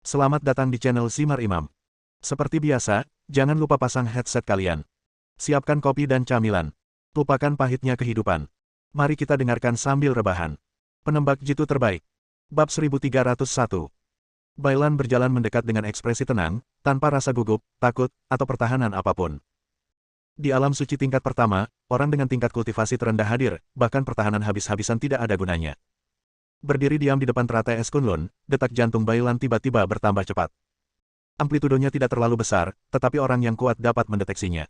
Selamat datang di channel Simar Imam. Seperti biasa, jangan lupa pasang headset kalian. Siapkan kopi dan camilan. Lupakan pahitnya kehidupan. Mari kita dengarkan sambil rebahan. Penembak jitu terbaik. Bab 1301. Bailan berjalan mendekat dengan ekspresi tenang, tanpa rasa gugup, takut, atau pertahanan apapun. Di alam suci tingkat pertama, orang dengan tingkat kultivasi terendah hadir, bahkan pertahanan habis-habisan tidak ada gunanya. Berdiri diam di depan teratai es Kunlun, detak jantung Bailan tiba-tiba bertambah cepat. Amplitudonya tidak terlalu besar, tetapi orang yang kuat dapat mendeteksinya.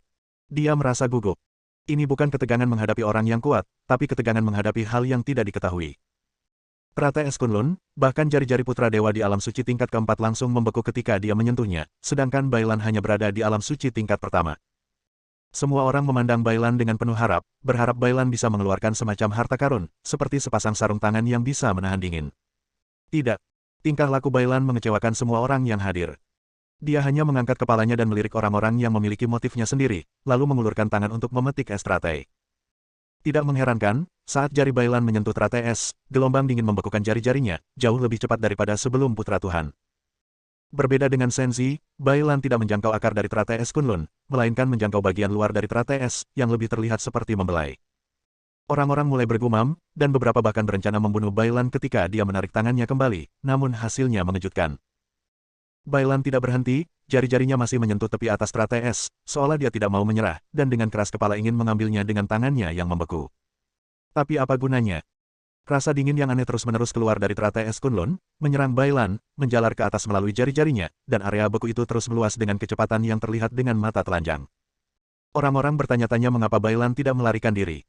Dia merasa gugup. Ini bukan ketegangan menghadapi orang yang kuat, tapi ketegangan menghadapi hal yang tidak diketahui. Teratai es Kunlun, bahkan jari-jari putra dewa di alam suci tingkat keempat langsung membeku ketika dia menyentuhnya, sedangkan Bailan hanya berada di alam suci tingkat pertama. Semua orang memandang Bailan dengan penuh berharap Bailan bisa mengeluarkan semacam harta karun, seperti sepasang sarung tangan yang bisa menahan dingin. Tidak. Tingkah laku Bailan mengecewakan semua orang yang hadir. Dia hanya mengangkat kepalanya dan melirik orang-orang yang memiliki motifnya sendiri, lalu mengulurkan tangan untuk memetik es teratai. Tidak mengherankan, saat jari Bailan menyentuh teratai es, gelombang dingin membekukan jari-jarinya, jauh lebih cepat daripada sebelum putra Tuhan. Berbeda dengan Senzi, Bailan tidak menjangkau akar dari teratai es Kunlun, melainkan menjangkau bagian luar dari teratai es, yang lebih terlihat seperti membelai. Orang-orang mulai bergumam, dan beberapa bahkan berencana membunuh Bailan ketika dia menarik tangannya kembali, namun hasilnya mengejutkan. Bailan tidak berhenti, jari-jarinya masih menyentuh tepi atas teratai es, seolah dia tidak mau menyerah, dan dengan keras kepala ingin mengambilnya dengan tangannya yang membeku. Tapi apa gunanya? Rasa dingin yang aneh terus-menerus keluar dari teratai es Kunlun, menyerang Bailan, menjalar ke atas melalui jari-jarinya, dan area beku itu terus meluas dengan kecepatan yang terlihat dengan mata telanjang. Orang-orang bertanya-tanya mengapa Bailan tidak melarikan diri.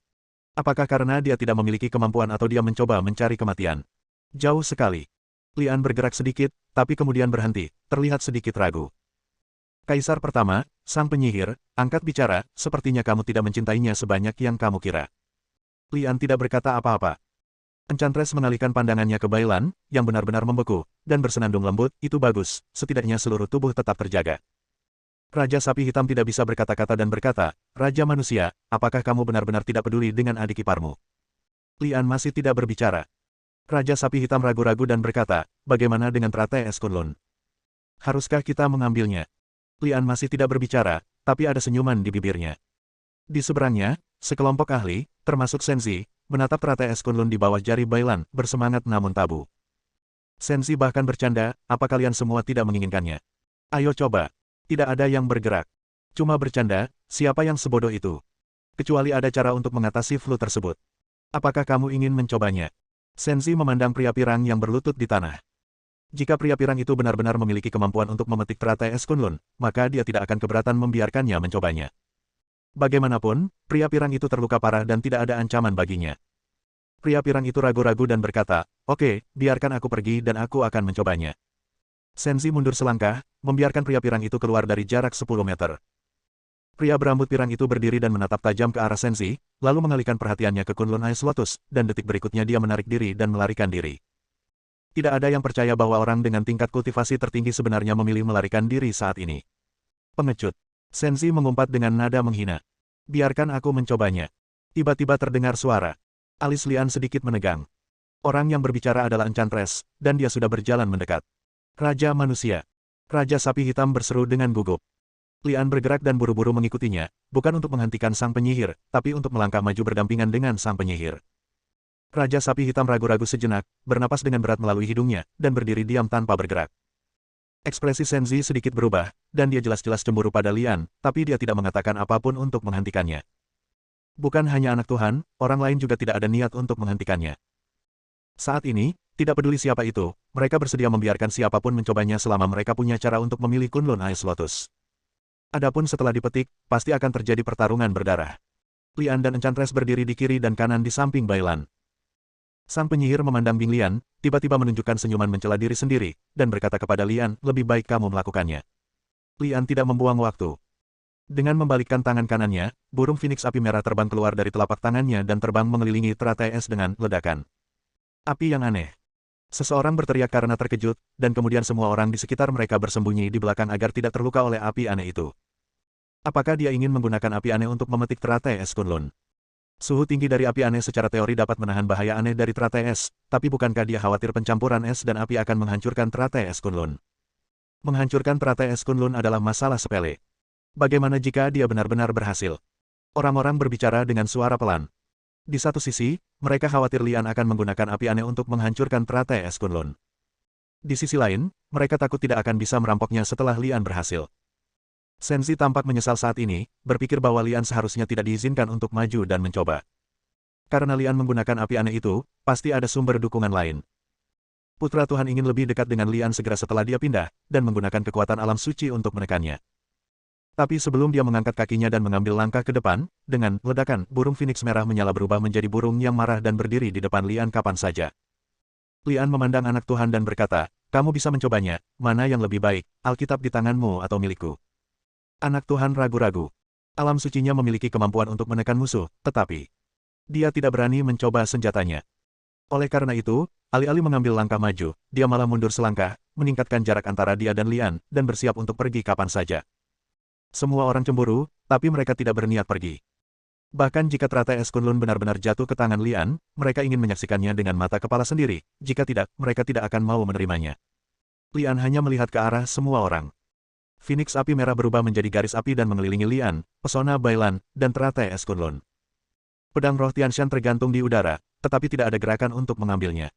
Apakah karena dia tidak memiliki kemampuan atau dia mencoba mencari kematian? Jauh sekali. Lian bergerak sedikit, tapi kemudian berhenti, terlihat sedikit ragu. Kaisar pertama, sang penyihir, angkat bicara, sepertinya kamu tidak mencintainya sebanyak yang kamu kira. Lian tidak berkata apa-apa. Enchantress mengalihkan pandangannya ke Bailan, yang benar-benar membeku, dan bersenandung lembut, itu bagus, setidaknya seluruh tubuh tetap terjaga. Raja Sapi Hitam tidak bisa berkata-kata dan berkata, Raja Manusia, apakah kamu benar-benar tidak peduli dengan adik iparmu? Lian masih tidak berbicara. Raja Sapi Hitam ragu-ragu dan berkata, bagaimana dengan teratai es Kunlun? Haruskah kita mengambilnya? Lian masih tidak berbicara, tapi ada senyuman di bibirnya. Di seberangnya, sekelompok ahli, termasuk Senzi, menatap teratai es Kunlun di bawah jari Bailan, bersemangat namun tabu. Senzi bahkan bercanda, apa kalian semua tidak menginginkannya? Ayo coba. Tidak ada yang bergerak. Cuma bercanda, siapa yang sebodoh itu? Kecuali ada cara untuk mengatasi flu tersebut. Apakah kamu ingin mencobanya? Senzi memandang pria pirang yang berlutut di tanah. Jika pria pirang itu benar-benar memiliki kemampuan untuk memetik teratai es Kunlun, maka dia tidak akan keberatan membiarkannya mencobanya. Bagaimanapun, pria pirang itu terluka parah dan tidak ada ancaman baginya. Pria pirang itu ragu-ragu dan berkata, oke, biarkan aku pergi dan aku akan mencobanya. Senzi mundur selangkah, membiarkan pria pirang itu keluar dari jarak 10 meter. Pria berambut pirang itu berdiri dan menatap tajam ke arah Senzi, lalu mengalihkan perhatiannya ke Kunlun Ice Lotus, dan detik berikutnya dia menarik diri dan melarikan diri. Tidak ada yang percaya bahwa orang dengan tingkat kultivasi tertinggi sebenarnya memilih melarikan diri saat ini. Pengecut. Senzi mengumpat dengan nada menghina. Biarkan aku mencobanya. Tiba-tiba terdengar suara. Alis Lian sedikit menegang. Orang yang berbicara adalah Enchantress, dan dia sudah berjalan mendekat. Raja Manusia. Raja Sapi Hitam berseru dengan gugup. Lian bergerak dan buru-buru mengikutinya, bukan untuk menghentikan sang penyihir, tapi untuk melangkah maju berdampingan dengan sang penyihir. Raja Sapi Hitam ragu-ragu sejenak, bernapas dengan berat melalui hidungnya, dan berdiri diam tanpa bergerak. Ekspresi Senzi sedikit berubah, dan dia jelas-jelas cemburu pada Lian, tapi dia tidak mengatakan apapun untuk menghentikannya. Bukan hanya anak Tuhan, orang lain juga tidak ada niat untuk menghentikannya. Saat ini, tidak peduli siapa itu, mereka bersedia membiarkan siapapun mencobanya selama mereka punya cara untuk memilih Kunlun Ice Lotus. Adapun setelah dipetik, pasti akan terjadi pertarungan berdarah. Lian dan Enchantress berdiri di kiri dan kanan di samping Bailan. Sang penyihir memandang Bing Lian, tiba-tiba menunjukkan senyuman mencela diri sendiri, dan berkata kepada Lian, lebih baik kamu melakukannya. Lian tidak membuang waktu. Dengan membalikkan tangan kanannya, burung Phoenix api merah terbang keluar dari telapak tangannya dan terbang mengelilingi teratai es dengan ledakan. Api yang aneh. Seseorang berteriak karena terkejut, dan kemudian semua orang di sekitar mereka bersembunyi di belakang agar tidak terluka oleh api aneh itu. Apakah dia ingin menggunakan api aneh untuk memetik teratai es Kunlun? Suhu tinggi dari api aneh secara teori dapat menahan bahaya aneh dari teratai es, tapi bukankah dia khawatir pencampuran es dan api akan menghancurkan teratai es Kunlun? Menghancurkan teratai es Kunlun adalah masalah sepele. Bagaimana jika dia benar-benar berhasil? Orang-orang berbicara dengan suara pelan. Di satu sisi, mereka khawatir Lian akan menggunakan api aneh untuk menghancurkan teratai es Kunlun. Di sisi lain, mereka takut tidak akan bisa merampoknya setelah Lian berhasil. Senzi tampak menyesal saat ini, berpikir bahwa Lian seharusnya tidak diizinkan untuk maju dan mencoba. Karena Lian menggunakan api aneh itu, pasti ada sumber dukungan lain. Putra Tuhan ingin lebih dekat dengan Lian segera setelah dia pindah, dan menggunakan kekuatan alam suci untuk menekannya. Tapi sebelum dia mengangkat kakinya dan mengambil langkah ke depan, dengan ledakan, burung Phoenix merah menyala berubah menjadi burung yang marah dan berdiri di depan Lian kapan saja. Lian memandang anak Tuhan dan berkata, "Kamu bisa mencobanya, mana yang lebih baik, Alkitab di tanganmu atau milikku?" Anak Tuhan ragu-ragu. Alam sucinya memiliki kemampuan untuk menekan musuh, tetapi dia tidak berani mencoba senjatanya. Oleh karena itu, alih-alih mengambil langkah maju, dia malah mundur selangkah, meningkatkan jarak antara dia dan Lian, dan bersiap untuk pergi kapan saja. Semua orang cemburu, tapi mereka tidak berniat pergi. Bahkan jika teratai es Kunlun benar-benar jatuh ke tangan Lian, mereka ingin menyaksikannya dengan mata kepala sendiri, jika tidak, mereka tidak akan mau menerimanya. Lian hanya melihat ke arah semua orang. Phoenix api merah berubah menjadi garis api dan mengelilingi Lian, pesona Bailan, dan teratai es Kunlun. Pedang roh Tianshan tergantung di udara, tetapi tidak ada gerakan untuk mengambilnya.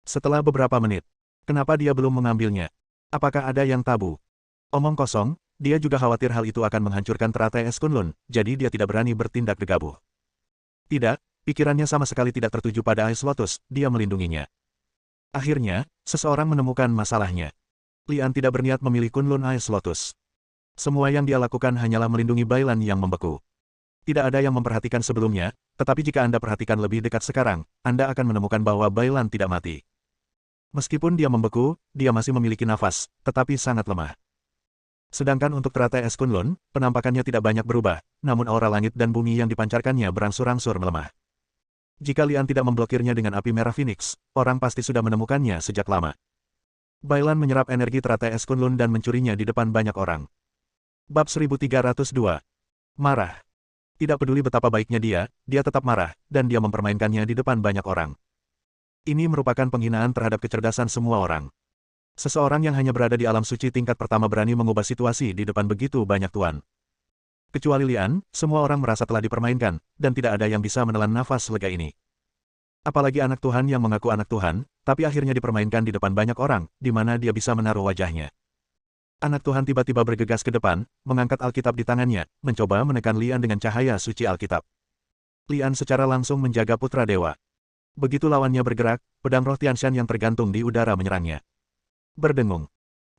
Setelah beberapa menit, kenapa dia belum mengambilnya? Apakah ada yang tabu? Omong kosong, dia juga khawatir hal itu akan menghancurkan teratai es Kunlun, jadi dia tidak berani bertindak gegabah. Tidak, pikirannya sama sekali tidak tertuju pada Ice Lotus, dia melindunginya. Akhirnya, seseorang menemukan masalahnya. Lian tidak berniat memilih Kunlun Ice Lotus. Semua yang dia lakukan hanyalah melindungi Bailan yang membeku. Tidak ada yang memperhatikan sebelumnya, tetapi jika Anda perhatikan lebih dekat sekarang, Anda akan menemukan bahwa Bailan tidak mati. Meskipun dia membeku, dia masih memiliki nafas, tetapi sangat lemah. Sedangkan untuk teratai es Kunlun, penampakannya tidak banyak berubah, namun aura langit dan bumi yang dipancarkannya berangsur-angsur melemah. Jika Lian tidak memblokirnya dengan api merah Phoenix, orang pasti sudah menemukannya sejak lama. Bailan menyerap energi teratai es Kunlun dan mencurinya di depan banyak orang. Bab 1302. Marah. Tidak peduli betapa baiknya dia tetap marah, dan dia mempermainkannya di depan banyak orang. Ini merupakan penghinaan terhadap kecerdasan semua orang. Seseorang yang hanya berada di alam suci tingkat pertama berani mengubah situasi di depan begitu banyak tuan. Kecuali Lian, semua orang merasa telah dipermainkan, dan tidak ada yang bisa menelan nafas lega ini. Apalagi anak Tuhan yang mengaku anak Tuhan, tapi akhirnya dipermainkan di depan banyak orang, di mana dia bisa menaruh wajahnya. Anak Tuhan tiba-tiba bergegas ke depan, mengangkat Alkitab di tangannya, mencoba menekan Lian dengan cahaya suci Alkitab. Lian secara langsung menjaga putra dewa. Begitu lawannya bergerak, pedang roh Tianshan yang tergantung di udara menyerangnya. Berdengung.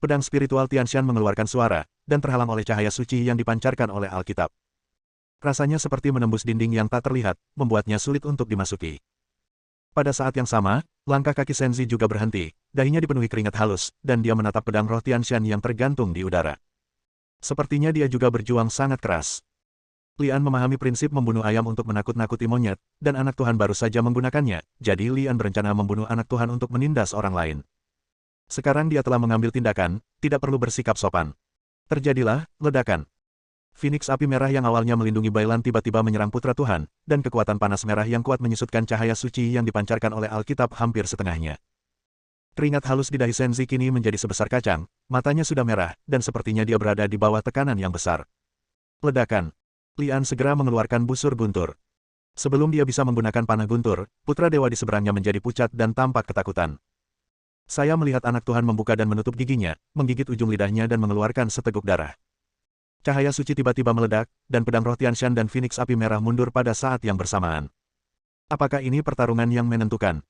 Pedang spiritual Tianshan mengeluarkan suara, dan terhalang oleh cahaya suci yang dipancarkan oleh Alkitab. Rasanya seperti menembus dinding yang tak terlihat, membuatnya sulit untuk dimasuki. Pada saat yang sama, langkah kaki Senzi juga berhenti, dahinya dipenuhi keringat halus, dan dia menatap pedang roh Tianshan yang tergantung di udara. Sepertinya dia juga berjuang sangat keras. Lian memahami prinsip membunuh ayam untuk menakut-nakuti monyet, dan anak Tuhan baru saja menggunakannya, jadi Lian berencana membunuh anak Tuhan untuk menindas orang lain. Sekarang dia telah mengambil tindakan, tidak perlu bersikap sopan. Terjadilah ledakan. Phoenix api merah yang awalnya melindungi Bailan tiba-tiba menyerang putra Tuhan, dan kekuatan panas merah yang kuat menyusutkan cahaya suci yang dipancarkan oleh Alkitab hampir setengahnya. Keringat halus di dahi Senzi kini menjadi sebesar kacang, matanya sudah merah, dan sepertinya dia berada di bawah tekanan yang besar. Ledakan. Lian segera mengeluarkan busur guntur. Sebelum dia bisa menggunakan panah guntur, putra dewa di seberangnya menjadi pucat dan tampak ketakutan. Saya melihat anak Tuhan membuka dan menutup giginya, menggigit ujung lidahnya dan mengeluarkan seteguk darah. Cahaya suci tiba-tiba meledak, dan pedang roh Tianshan dan Phoenix api merah mundur pada saat yang bersamaan. Apakah ini pertarungan yang menentukan?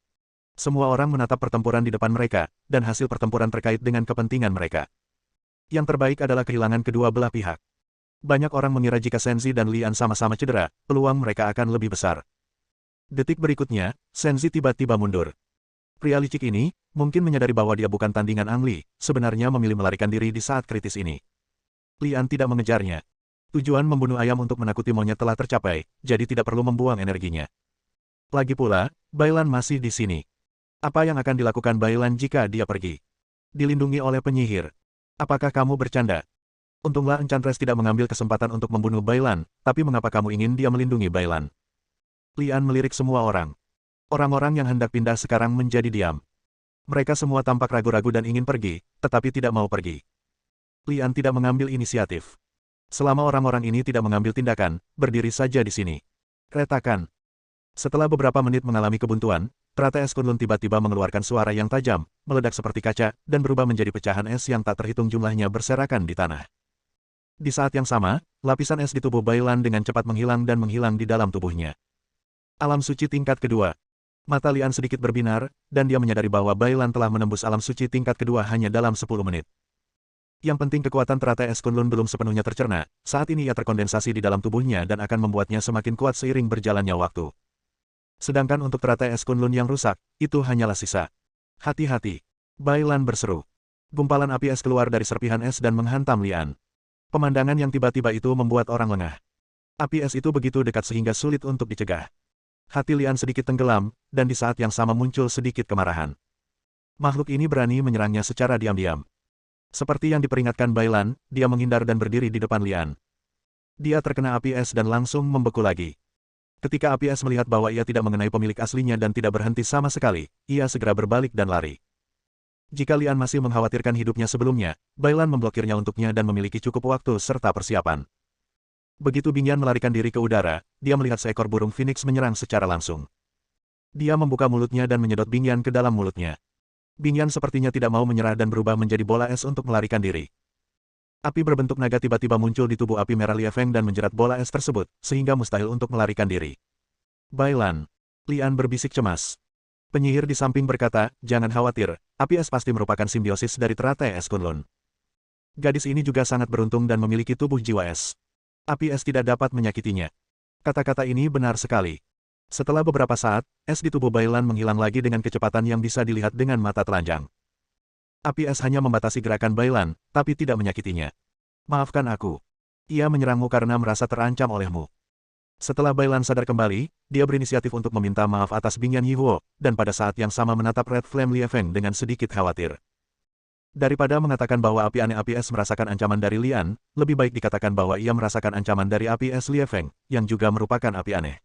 Semua orang menatap pertempuran di depan mereka, dan hasil pertempuran terkait dengan kepentingan mereka. Yang terbaik adalah kehilangan kedua belah pihak. Banyak orang mengira jika Senzi dan Lian sama-sama cedera, peluang mereka akan lebih besar. Detik berikutnya, Senzi tiba-tiba mundur. Pria licik ini, mungkin menyadari bahwa dia bukan tandingan Ang Li, sebenarnya memilih melarikan diri di saat kritis ini. Lian tidak mengejarnya. Tujuan membunuh ayam untuk menakuti monyet telah tercapai, jadi tidak perlu membuang energinya. Lagi pula, Bailan masih di sini. Apa yang akan dilakukan Bailan jika dia pergi? Dilindungi oleh penyihir. Apakah kamu bercanda? Untunglah Enchantress tidak mengambil kesempatan untuk membunuh Bailan, tapi mengapa kamu ingin dia melindungi Bailan? Lian melirik semua orang. Orang-orang yang hendak pindah sekarang menjadi diam. Mereka semua tampak ragu-ragu dan ingin pergi, tetapi tidak mau pergi. Lian tidak mengambil inisiatif. Selama orang-orang ini tidak mengambil tindakan, berdiri saja di sini. Retakan. Setelah beberapa menit mengalami kebuntuan, teratai es Kunlun tiba-tiba mengeluarkan suara yang tajam, meledak seperti kaca, dan berubah menjadi pecahan es yang tak terhitung jumlahnya berserakan di tanah. Di saat yang sama, lapisan es di tubuh Bailan dengan cepat menghilang dan menghilang di dalam tubuhnya. Alam suci tingkat kedua. Mata Lian sedikit berbinar, dan dia menyadari bahwa Bailan telah menembus alam suci tingkat kedua hanya dalam 10 menit. Yang penting kekuatan teratai es Kunlun belum sepenuhnya tercerna, saat ini ia terkondensasi di dalam tubuhnya dan akan membuatnya semakin kuat seiring berjalannya waktu. Sedangkan untuk teratai es Kunlun yang rusak, itu hanyalah sisa. Hati-hati. Bailan berseru. Gumpalan api es keluar dari serpihan es dan menghantam Lian. Pemandangan yang tiba-tiba itu membuat orang lengah. Api es itu begitu dekat sehingga sulit untuk dicegah. Hati Lian sedikit tenggelam, dan di saat yang sama muncul sedikit kemarahan. Makhluk ini berani menyerangnya secara diam-diam. Seperti yang diperingatkan Bailan, dia menghindar dan berdiri di depan Lian. Dia terkena api es dan langsung membeku lagi. Ketika api es melihat bahwa ia tidak mengenai pemilik aslinya dan tidak berhenti sama sekali, ia segera berbalik dan lari. Jika Lian masih mengkhawatirkan hidupnya sebelumnya, Bailan memblokirnya untuknya dan memiliki cukup waktu serta persiapan. Begitu Bingyan melarikan diri ke udara, dia melihat seekor burung phoenix menyerang secara langsung. Dia membuka mulutnya dan menyedot Bingyan ke dalam mulutnya. Bingyan sepertinya tidak mau menyerah dan berubah menjadi bola es untuk melarikan diri. Api berbentuk naga tiba-tiba muncul di tubuh api merah Liefeng dan menjerat bola es tersebut, sehingga mustahil untuk melarikan diri. Bailan. Lian berbisik cemas. Penyihir di samping berkata, jangan khawatir, api es pasti merupakan simbiosis dari teratai es Kunlun. Gadis ini juga sangat beruntung dan memiliki tubuh jiwa es. Api es tidak dapat menyakitinya. Kata-kata ini benar sekali. Setelah beberapa saat, es di tubuh Bailan menghilang lagi dengan kecepatan yang bisa dilihat dengan mata telanjang. Api es hanya membatasi gerakan Bailan, tapi tidak menyakitinya. Maafkan aku. Ia menyerangmu karena merasa terancam olehmu. Setelah Bailan sadar kembali, dia berinisiatif untuk meminta maaf atas Bingyan Yihuo, dan pada saat yang sama menatap Red Flame Liefeng dengan sedikit khawatir. Daripada mengatakan bahwa api aneh api es merasakan ancaman dari Lian, lebih baik dikatakan bahwa ia merasakan ancaman dari api es Liefeng, yang juga merupakan api aneh.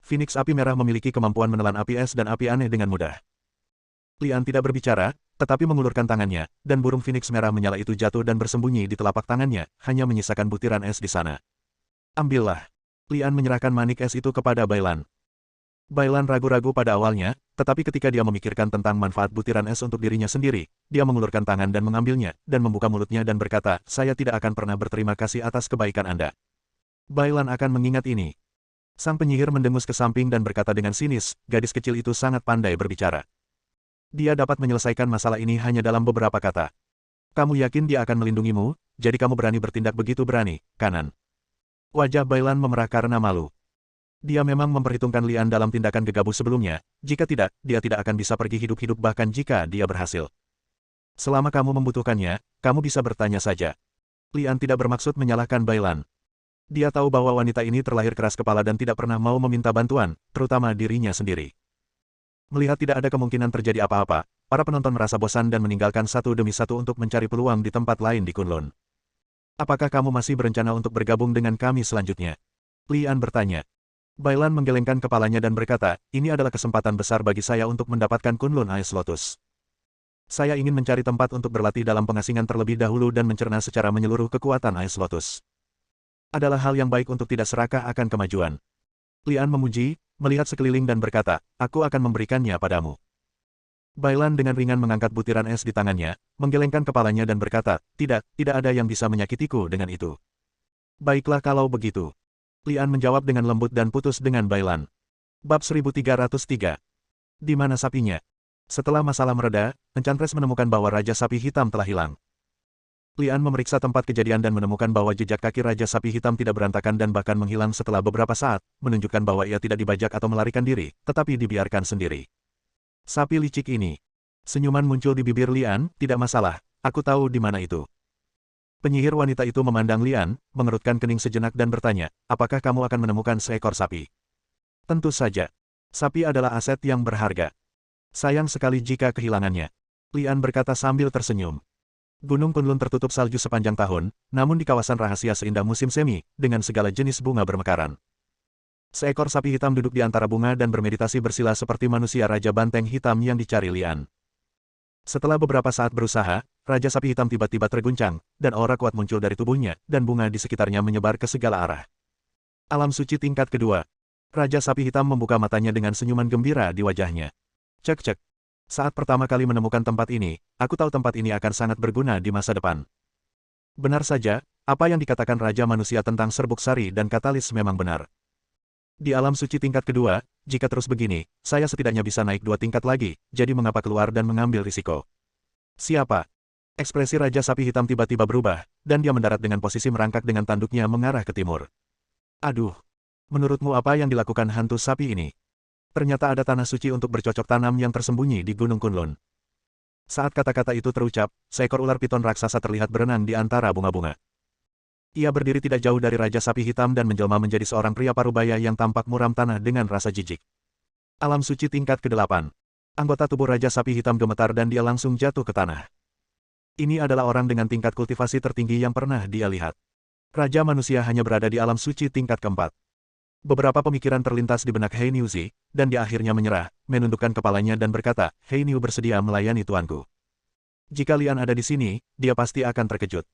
Phoenix api merah memiliki kemampuan menelan api es dan api aneh dengan mudah. Lian tidak berbicara, tetapi mengulurkan tangannya, dan burung phoenix merah menyala itu jatuh dan bersembunyi di telapak tangannya, hanya menyisakan butiran es di sana. Ambillah. Lian menyerahkan manik es itu kepada Bailan. Bailan ragu-ragu pada awalnya, tetapi ketika dia memikirkan tentang manfaat butiran es untuk dirinya sendiri, dia mengulurkan tangan dan mengambilnya, dan membuka mulutnya dan berkata, saya tidak akan pernah berterima kasih atas kebaikan Anda. Bailan akan mengingat ini. Sang penyihir mendengus ke samping dan berkata dengan sinis, gadis kecil itu sangat pandai berbicara. Dia dapat menyelesaikan masalah ini hanya dalam beberapa kata. Kamu yakin dia akan melindungimu, jadi kamu berani bertindak begitu berani, kanan? Wajah Bailan memerah karena malu. Dia memang memperhitungkan Lian dalam tindakan gegabah sebelumnya, jika tidak, dia tidak akan bisa pergi hidup-hidup bahkan jika dia berhasil. Selama kamu membutuhkannya, kamu bisa bertanya saja. Lian tidak bermaksud menyalahkan Bailan. Dia tahu bahwa wanita ini terlahir keras kepala dan tidak pernah mau meminta bantuan, terutama dirinya sendiri. Melihat tidak ada kemungkinan terjadi apa-apa, para penonton merasa bosan dan meninggalkan satu demi satu untuk mencari peluang di tempat lain di Kunlun. Apakah kamu masih berencana untuk bergabung dengan kami selanjutnya? Lian bertanya. Bailan menggelengkan kepalanya dan berkata, ini adalah kesempatan besar bagi saya untuk mendapatkan Kunlun Ice Lotus. Saya ingin mencari tempat untuk berlatih dalam pengasingan terlebih dahulu dan mencerna secara menyeluruh kekuatan Ice Lotus. Adalah hal yang baik untuk tidak serakah akan kemajuan. Lian memuji, melihat sekeliling dan berkata, aku akan memberikannya padamu. Bailan dengan ringan mengangkat butiran es di tangannya, menggelengkan kepalanya dan berkata, tidak ada yang bisa menyakitiku dengan itu. Baiklah kalau begitu. Lian menjawab dengan lembut dan putus dengan Bailan. Bab 1303. Di mana sapinya? Setelah masalah mereda, Enchantress menemukan bahwa Raja Sapi Hitam telah hilang. Lian memeriksa tempat kejadian dan menemukan bahwa jejak kaki Raja Sapi Hitam tidak berantakan dan bahkan menghilang setelah beberapa saat, menunjukkan bahwa ia tidak dibajak atau melarikan diri, tetapi dibiarkan sendiri. Sapi licik ini. Senyuman muncul di bibir Lian, tidak masalah, aku tahu di mana itu. Penyihir wanita itu memandang Lian, mengerutkan kening sejenak dan bertanya, apakah kamu akan menemukan seekor sapi? Tentu saja. Sapi adalah aset yang berharga. Sayang sekali jika kehilangannya. Lian berkata sambil tersenyum. Gunung Kunlun tertutup salju sepanjang tahun, namun di kawasan rahasia seindah musim semi, dengan segala jenis bunga bermekaran. Seekor sapi hitam duduk di antara bunga dan bermeditasi bersila seperti manusia Raja Banteng Hitam yang dicari Lian. Setelah beberapa saat berusaha, Raja Sapi Hitam tiba-tiba terguncang, dan aura kuat muncul dari tubuhnya, dan bunga di sekitarnya menyebar ke segala arah. Alam suci tingkat kedua. Raja Sapi Hitam membuka matanya dengan senyuman gembira di wajahnya. Cek-cek. Saat pertama kali menemukan tempat ini, aku tahu tempat ini akan sangat berguna di masa depan. Benar saja, apa yang dikatakan Raja Manusia tentang serbuk sari dan katalis memang benar. Di alam suci tingkat kedua, jika terus begini, saya setidaknya bisa naik 2 tingkat lagi, jadi mengapa keluar dan mengambil risiko? Siapa? Ekspresi Raja Sapi Hitam tiba-tiba berubah, dan dia mendarat dengan posisi merangkak dengan tanduknya mengarah ke timur. Aduh, menurutmu apa yang dilakukan hantu sapi ini? Ternyata ada tanah suci untuk bercocok tanam yang tersembunyi di Gunung Kunlun. Saat kata-kata itu terucap, seekor ular piton raksasa terlihat berenang di antara bunga-bunga. Ia berdiri tidak jauh dari Raja Sapi Hitam dan menjelma menjadi seorang pria parubaya yang tampak muram tanah dengan rasa jijik. Alam suci tingkat ke-8. Anggota tubuh Raja Sapi Hitam gemetar dan dia langsung jatuh ke tanah. Ini adalah orang dengan tingkat kultivasi tertinggi yang pernah dia lihat. Raja Manusia hanya berada di alam suci tingkat keempat. Beberapa pemikiran terlintas di benak Hei Niuzi, dan dia akhirnya menyerah, menundukkan kepalanya dan berkata, Hei Niu bersedia melayani tuanku. Jika Lian ada di sini, dia pasti akan terkejut.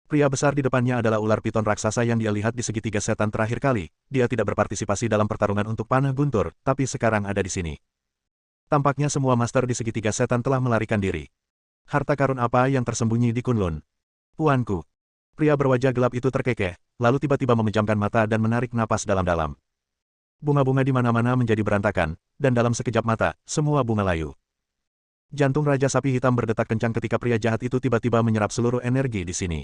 Pria besar di depannya adalah ular piton raksasa yang dia lihat di segitiga setan terakhir kali. Dia tidak berpartisipasi dalam pertarungan untuk panah guntur, tapi sekarang ada di sini. Tampaknya semua master di segitiga setan telah melarikan diri. Harta karun apa yang tersembunyi di Kunlun? Tuanku. Pria berwajah gelap itu terkekeh, lalu tiba-tiba memejamkan mata dan menarik napas dalam-dalam. Bunga-bunga di mana-mana menjadi berantakan, dan dalam sekejap mata, semua bunga layu. Jantung Raja Sapi Hitam berdetak kencang ketika pria jahat itu tiba-tiba menyerap seluruh energi di sini.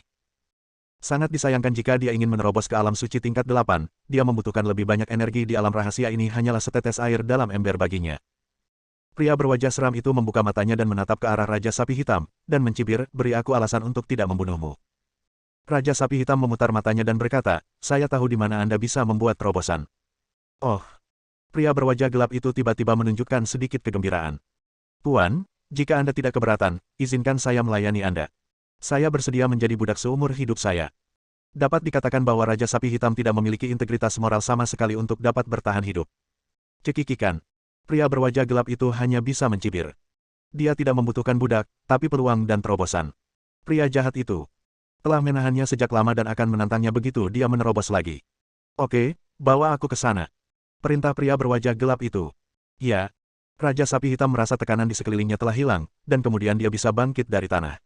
Sangat disayangkan jika dia ingin menerobos ke alam suci tingkat 8, dia membutuhkan lebih banyak energi di alam rahasia ini hanyalah setetes air dalam ember baginya. Pria berwajah seram itu membuka matanya dan menatap ke arah Raja Sapi Hitam, dan mencibir, beri aku alasan untuk tidak membunuhmu. Raja Sapi Hitam memutar matanya dan berkata, saya tahu di mana Anda bisa membuat terobosan. Oh. Pria berwajah gelap itu tiba-tiba menunjukkan sedikit kegembiraan. Tuan, jika Anda tidak keberatan, izinkan saya melayani Anda. Saya bersedia menjadi budak seumur hidup saya. Dapat dikatakan bahwa Raja Sapi Hitam tidak memiliki integritas moral sama sekali untuk dapat bertahan hidup. Cekikikan. Pria berwajah gelap itu hanya bisa mencibir. Dia tidak membutuhkan budak, tapi peluang dan terobosan. Pria jahat itu telah menahannya sejak lama dan akan menantangnya begitu dia menerobos lagi. Oke, bawa aku ke sana. Perintah pria berwajah gelap itu. Ya. Raja Sapi Hitam merasa tekanan di sekelilingnya telah hilang, dan kemudian dia bisa bangkit dari tanah.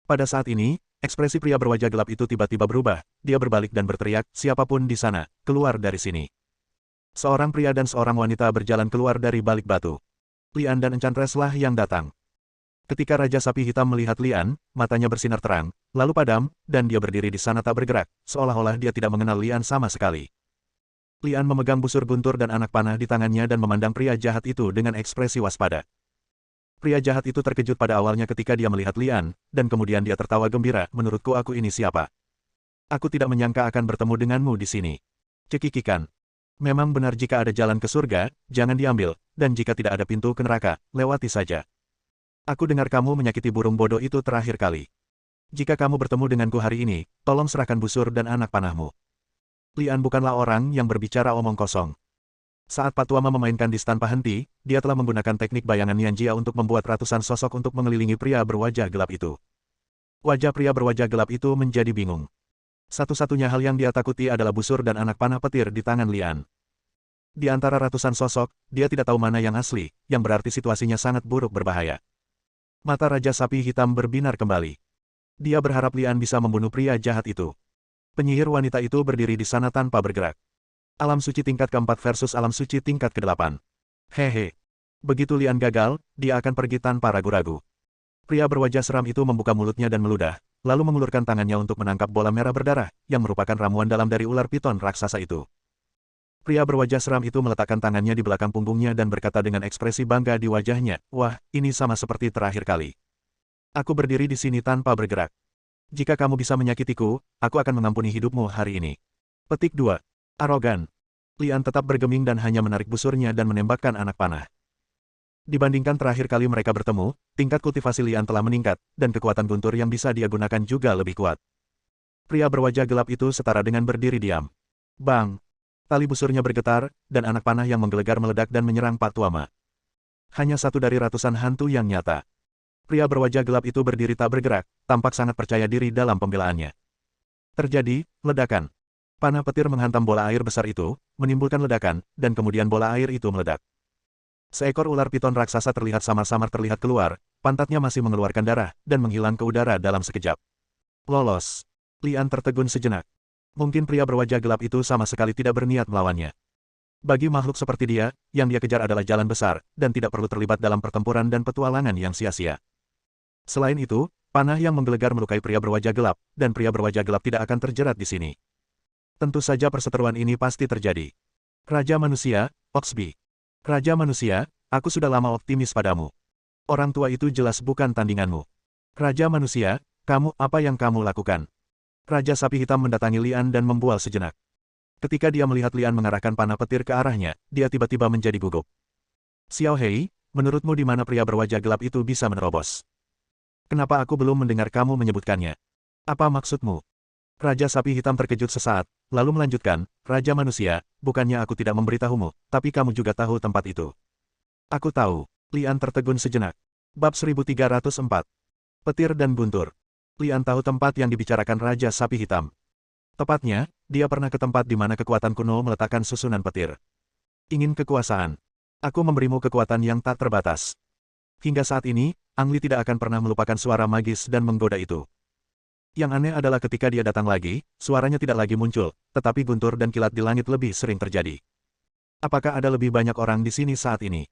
Pada saat ini, ekspresi pria berwajah gelap itu tiba-tiba berubah, dia berbalik dan berteriak, siapapun di sana, keluar dari sini. Seorang pria dan seorang wanita berjalan keluar dari balik batu. Lian dan Enchantress lah yang datang. Ketika Raja Sapi Hitam melihat Lian, matanya bersinar terang, lalu padam, dan dia berdiri di sana tak bergerak, seolah-olah dia tidak mengenal Lian sama sekali. Lian memegang busur guntur dan anak panah di tangannya dan memandang pria jahat itu dengan ekspresi waspada. Pria jahat itu terkejut pada awalnya ketika dia melihat Lian, dan kemudian dia tertawa gembira, menurutku aku ini siapa? Aku tidak menyangka akan bertemu denganmu di sini. Cekikikan. Memang benar jika ada jalan ke surga, jangan diambil, dan jika tidak ada pintu ke neraka, lewati saja. Aku dengar kamu menyakiti burung bodoh itu terakhir kali. Jika kamu bertemu denganku hari ini, tolong serahkan busur dan anak panahmu. Lian bukanlah orang yang berbicara omong kosong. Saat Patuama memainkan dis tanpa henti, dia telah menggunakan teknik bayangan Nianjia untuk membuat ratusan sosok untuk mengelilingi pria berwajah gelap itu. Wajah pria berwajah gelap itu menjadi bingung. Satu-satunya hal yang dia takuti adalah busur dan anak panah petir di tangan Lian. Di antara ratusan sosok, dia tidak tahu mana yang asli, yang berarti situasinya sangat buruk berbahaya. Mata Raja Sapi Hitam berbinar kembali. Dia berharap Lian bisa membunuh pria jahat itu. Penyihir wanita itu berdiri di sana tanpa bergerak. Alam suci tingkat keempat versus alam suci tingkat ke-8. Hehe. Begitu Lian gagal, dia akan pergi tanpa ragu-ragu. Pria berwajah seram itu membuka mulutnya dan meludah, lalu mengulurkan tangannya untuk menangkap bola merah berdarah, yang merupakan ramuan dalam dari ular piton raksasa itu. Pria berwajah seram itu meletakkan tangannya di belakang punggungnya dan berkata dengan ekspresi bangga di wajahnya, wah, ini sama seperti terakhir kali. Aku berdiri di sini tanpa bergerak. Jika kamu bisa menyakitiku, aku akan mengampuni hidupmu hari ini. Petik 2. Arogan. Lian tetap bergeming dan hanya menarik busurnya dan menembakkan anak panah. Dibandingkan terakhir kali mereka bertemu, tingkat kultivasi Lian telah meningkat, dan kekuatan guntur yang bisa dia gunakan juga lebih kuat. Pria berwajah gelap itu setara dengan berdiri diam. Bang! Tali busurnya bergetar, dan anak panah yang menggelegar meledak dan menyerang Patuama. Hanya satu dari ratusan hantu yang nyata. Pria berwajah gelap itu berdiri tak bergerak, tampak sangat percaya diri dalam pembelaannya. Terjadi, ledakan. Panah petir menghantam bola air besar itu, menimbulkan ledakan, dan kemudian bola air itu meledak. Seekor ular piton raksasa terlihat samar-samar terlihat keluar, pantatnya masih mengeluarkan darah, dan menghilang ke udara dalam sekejap. Lolos. Lian tertegun sejenak. Mungkin pria berwajah gelap itu sama sekali tidak berniat melawannya. Bagi makhluk seperti dia, yang dia kejar adalah jalan besar, dan tidak perlu terlibat dalam pertempuran dan petualangan yang sia-sia. Selain itu, panah yang menggelegar melukai pria berwajah gelap, dan pria berwajah gelap tidak akan terjerat di sini. Tentu saja perseteruan ini pasti terjadi. Raja Manusia, Oxby. Raja Manusia, aku sudah lama optimis padamu. Orang tua itu jelas bukan tandinganmu. Raja Manusia, apa yang kamu lakukan? Raja Sapi Hitam mendatangi Lian dan membual sejenak. Ketika dia melihat Lian mengarahkan panah petir ke arahnya, dia tiba-tiba menjadi gugup. Xiao Hei, menurutmu di mana pria berwajah gelap itu bisa menerobos? Kenapa aku belum mendengar kamu menyebutkannya? Apa maksudmu? Raja Sapi Hitam terkejut sesaat, lalu melanjutkan, Raja Manusia, bukannya aku tidak memberitahumu, tapi kamu juga tahu tempat itu. Aku tahu. Lian tertegun sejenak. Bab 1304. Petir dan Guntur. Lian tahu tempat yang dibicarakan Raja Sapi Hitam. Tepatnya, dia pernah ke tempat di mana kekuatan kuno meletakkan susunan petir. Ingin kekuasaan. Aku memberimu kekuatan yang tak terbatas. Hingga saat ini, Ang Li tidak akan pernah melupakan suara magis dan menggoda itu. Yang aneh adalah ketika dia datang lagi, suaranya tidak lagi muncul, tetapi guntur dan kilat di langit lebih sering terjadi. Apakah ada lebih banyak orang di sini saat ini?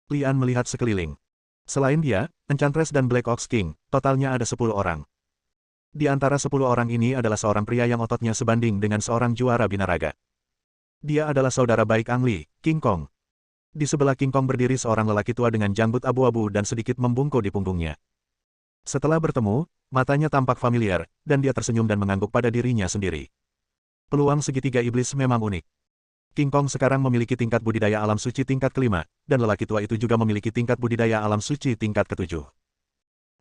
Lian melihat sekeliling. Selain dia, Enchantress dan Black Ox King, totalnya ada 10 orang. Di antara 10 orang ini adalah seorang pria yang ototnya sebanding dengan seorang juara binaraga. Dia adalah saudara baik Ang Li, King Kong. Di sebelah King Kong berdiri seorang lelaki tua dengan janggut abu-abu dan sedikit membungkuk di punggungnya. Setelah bertemu, matanya tampak familiar, dan dia tersenyum dan mengangguk pada dirinya sendiri. Peluang segitiga iblis memang unik. King Kong sekarang memiliki tingkat budidaya alam suci tingkat kelima, dan lelaki tua itu juga memiliki tingkat budidaya alam suci tingkat ketujuh.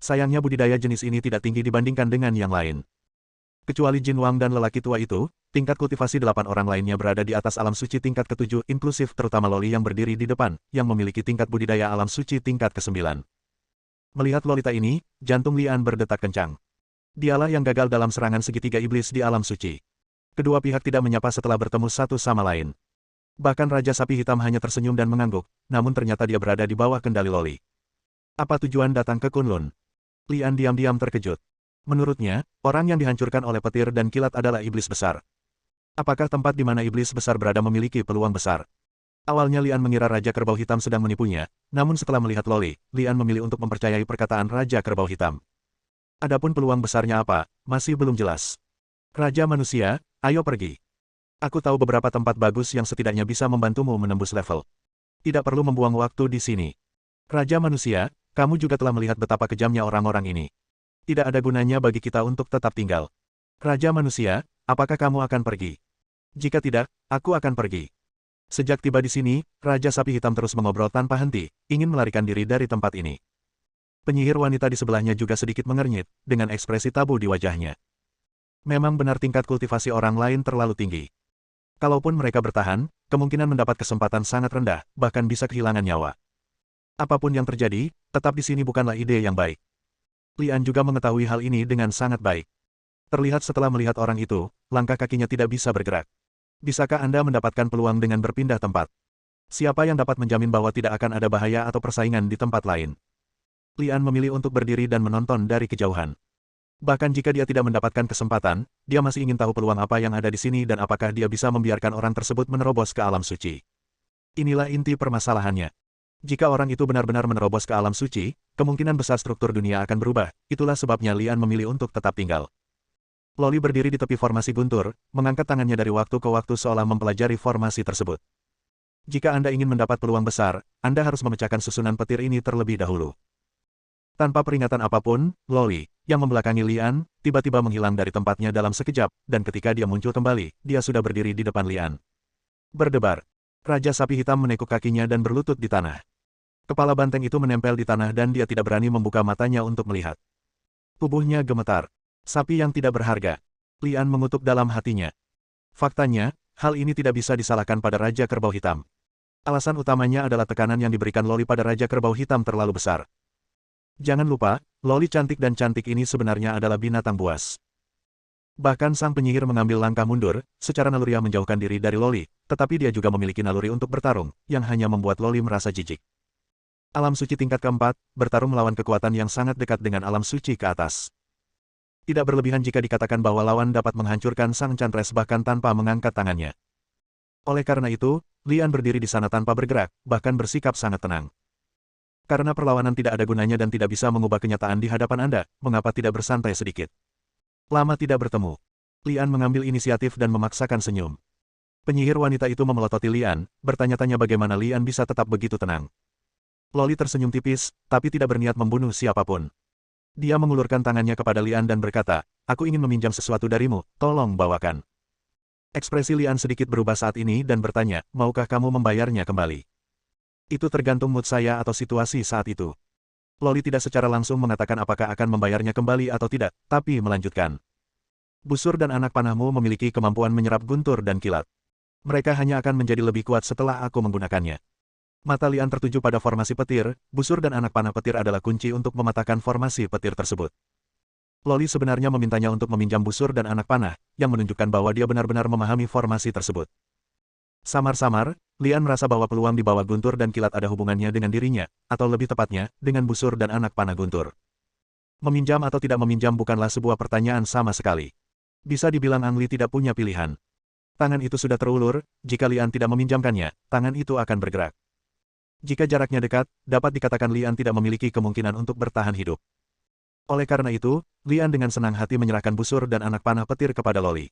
Sayangnya budidaya jenis ini tidak tinggi dibandingkan dengan yang lain. Kecuali Jin Wang dan lelaki tua itu, tingkat kultivasi 8 orang lainnya berada di atas alam suci tingkat ketujuh inklusif terutama Loli yang berdiri di depan, yang memiliki tingkat budidaya alam suci tingkat ke-9. Melihat Lolita ini, jantung Lian berdetak kencang. Dialah yang gagal dalam serangan segitiga iblis di alam suci. Kedua pihak tidak menyapa setelah bertemu satu sama lain. Bahkan Raja Sapi Hitam hanya tersenyum dan mengangguk, namun ternyata dia berada di bawah kendali Loli. Apa tujuan datang ke Kunlun? Lian diam-diam terkejut. Menurutnya, orang yang dihancurkan oleh petir dan kilat adalah iblis besar. Apakah tempat di mana iblis besar berada memiliki peluang besar? Awalnya Lian mengira Raja Kerbau Hitam sedang menipunya, namun setelah melihat Loli, Lian memilih untuk mempercayai perkataan Raja Kerbau Hitam. Adapun peluang besarnya apa, masih belum jelas. Raja Manusia, ayo pergi. Aku tahu beberapa tempat bagus yang setidaknya bisa membantumu menembus level. Tidak perlu membuang waktu di sini. Raja Manusia, kamu juga telah melihat betapa kejamnya orang-orang ini. Tidak ada gunanya bagi kita untuk tetap tinggal. Raja Manusia, apakah kamu akan pergi? Jika tidak, aku akan pergi. Sejak tiba di sini, Raja Sapi Hitam terus mengobrol tanpa henti, ingin melarikan diri dari tempat ini. Penyihir wanita di sebelahnya juga sedikit mengernyit, dengan ekspresi tabu di wajahnya. Memang benar tingkat kultivasi orang lain terlalu tinggi. Kalaupun mereka bertahan, kemungkinan mendapat kesempatan sangat rendah, bahkan bisa kehilangan nyawa. Apapun yang terjadi, tetap di sini bukanlah ide yang baik. Lian juga mengetahui hal ini dengan sangat baik. Terlihat setelah melihat orang itu, langkah kakinya tidak bisa bergerak. Bisakah Anda mendapatkan peluang dengan berpindah tempat? Siapa yang dapat menjamin bahwa tidak akan ada bahaya atau persaingan di tempat lain? Lian memilih untuk berdiri dan menonton dari kejauhan. Bahkan jika dia tidak mendapatkan kesempatan, dia masih ingin tahu peluang apa yang ada di sini dan apakah dia bisa membiarkan orang tersebut menerobos ke alam suci. Inilah inti permasalahannya. Jika orang itu benar-benar menerobos ke alam suci, kemungkinan besar struktur dunia akan berubah, itulah sebabnya Lian memilih untuk tetap tinggal. Loli berdiri di tepi formasi guntur, mengangkat tangannya dari waktu ke waktu seolah mempelajari formasi tersebut. Jika Anda ingin mendapat peluang besar, Anda harus memecahkan susunan petir ini terlebih dahulu. Tanpa peringatan apapun, Loli, yang membelakangi Lian, tiba-tiba menghilang dari tempatnya dalam sekejap, dan ketika dia muncul kembali, dia sudah berdiri di depan Lian. Berdebar. Raja Sapi Hitam menekuk kakinya dan berlutut di tanah. Kepala banteng itu menempel di tanah dan dia tidak berani membuka matanya untuk melihat. Tubuhnya gemetar. Sapi yang tidak berharga. Lian mengutuk dalam hatinya. Faktanya, hal ini tidak bisa disalahkan pada Raja Kerbau Hitam. Alasan utamanya adalah tekanan yang diberikan Loli pada Raja Kerbau Hitam terlalu besar. Jangan lupa, Loli cantik dan cantik ini sebenarnya adalah binatang buas. Bahkan sang penyihir mengambil langkah mundur, secara naluriah menjauhkan diri dari Loli, tetapi dia juga memiliki naluri untuk bertarung, yang hanya membuat Loli merasa jijik. Alam suci tingkat keempat, bertarung melawan kekuatan yang sangat dekat dengan alam suci ke atas. Tidak berlebihan jika dikatakan bahwa lawan dapat menghancurkan sang enchantress bahkan tanpa mengangkat tangannya. Oleh karena itu, Lian berdiri di sana tanpa bergerak, bahkan bersikap sangat tenang. Karena perlawanan tidak ada gunanya dan tidak bisa mengubah kenyataan di hadapan Anda, mengapa tidak bersantai sedikit? Lama tidak bertemu. Lian mengambil inisiatif dan memaksakan senyum. Penyihir wanita itu memelototi Lian, bertanya-tanya bagaimana Lian bisa tetap begitu tenang. Loli tersenyum tipis, tapi tidak berniat membunuh siapapun. Dia mengulurkan tangannya kepada Lian dan berkata, "Aku ingin meminjam sesuatu darimu, tolong bawakan." Ekspresi Lian sedikit berubah saat ini dan bertanya, "Maukah kamu membayarnya kembali?" Itu tergantung mood saya atau situasi saat itu. Loli tidak secara langsung mengatakan apakah akan membayarnya kembali atau tidak, tapi melanjutkan. Busur dan anak panahmu memiliki kemampuan menyerap guntur dan kilat. Mereka hanya akan menjadi lebih kuat setelah aku menggunakannya. Mata Lian tertuju pada formasi petir, busur dan anak panah petir adalah kunci untuk mematahkan formasi petir tersebut. Loli sebenarnya memintanya untuk meminjam busur dan anak panah, yang menunjukkan bahwa dia benar-benar memahami formasi tersebut. Samar-samar, Lian merasa bahwa peluang di bawah guntur dan kilat ada hubungannya dengan dirinya, atau lebih tepatnya, dengan busur dan anak panah guntur. Meminjam atau tidak meminjam bukanlah sebuah pertanyaan sama sekali. Bisa dibilang Ang Li tidak punya pilihan. Tangan itu sudah terulur, jika Lian tidak meminjamkannya, tangan itu akan bergerak. Jika jaraknya dekat, dapat dikatakan Lian tidak memiliki kemungkinan untuk bertahan hidup. Oleh karena itu, Lian dengan senang hati menyerahkan busur dan anak panah petir kepada Loli.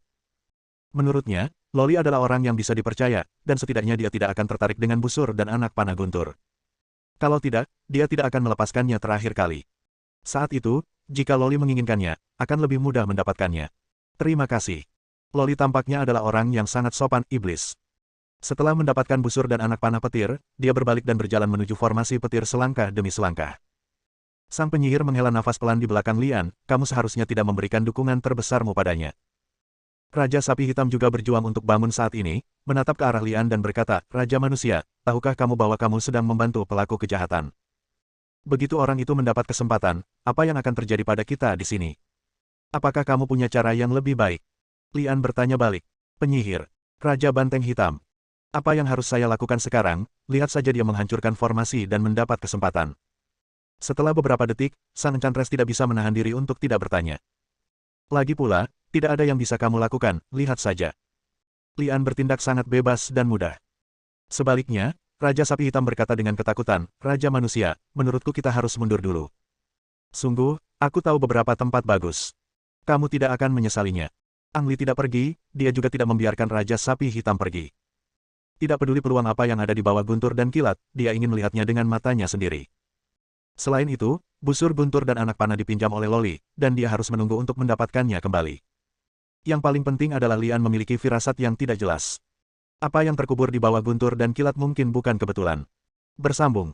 Menurutnya, Loli adalah orang yang bisa dipercaya, dan setidaknya dia tidak akan tertarik dengan busur dan anak panah guntur. Kalau tidak, dia tidak akan melepaskannya terakhir kali. Saat itu, jika Loli menginginkannya, akan lebih mudah mendapatkannya. Terima kasih. Loli tampaknya adalah orang yang sangat sopan iblis. Setelah mendapatkan busur dan anak panah petir, dia berbalik dan berjalan menuju formasi petir selangkah demi selangkah. Sang penyihir menghela nafas pelan di belakang Lian, "Kamu seharusnya tidak memberikan dukungan terbesarmu padanya." Raja Sapi Hitam juga berjuang untuk bangun saat ini, menatap ke arah Lian dan berkata, "Raja Manusia, tahukah kamu bahwa kamu sedang membantu pelaku kejahatan? Begitu orang itu mendapat kesempatan, apa yang akan terjadi pada kita di sini? Apakah kamu punya cara yang lebih baik?" Lian bertanya balik. "Penyihir, Raja Banteng Hitam. Apa yang harus saya lakukan sekarang?" Lihat saja dia menghancurkan formasi dan mendapat kesempatan. Setelah beberapa detik, sang enchantress tidak bisa menahan diri untuk tidak bertanya. Lagi pula, tidak ada yang bisa kamu lakukan, lihat saja. Lian bertindak sangat bebas dan mudah. Sebaliknya, Raja Sapi Hitam berkata dengan ketakutan, "Raja Manusia, menurutku kita harus mundur dulu. Sungguh, aku tahu beberapa tempat bagus. Kamu tidak akan menyesalinya." Ang Li tidak pergi, dia juga tidak membiarkan Raja Sapi Hitam pergi. Tidak peduli peluang apa yang ada di bawah guntur dan kilat, dia ingin melihatnya dengan matanya sendiri. Selain itu, busur guntur dan anak panah dipinjam oleh Loli, dan dia harus menunggu untuk mendapatkannya kembali. Yang paling penting adalah Lian memiliki firasat yang tidak jelas. Apa yang terkubur di bawah guntur dan kilat mungkin bukan kebetulan. Bersambung.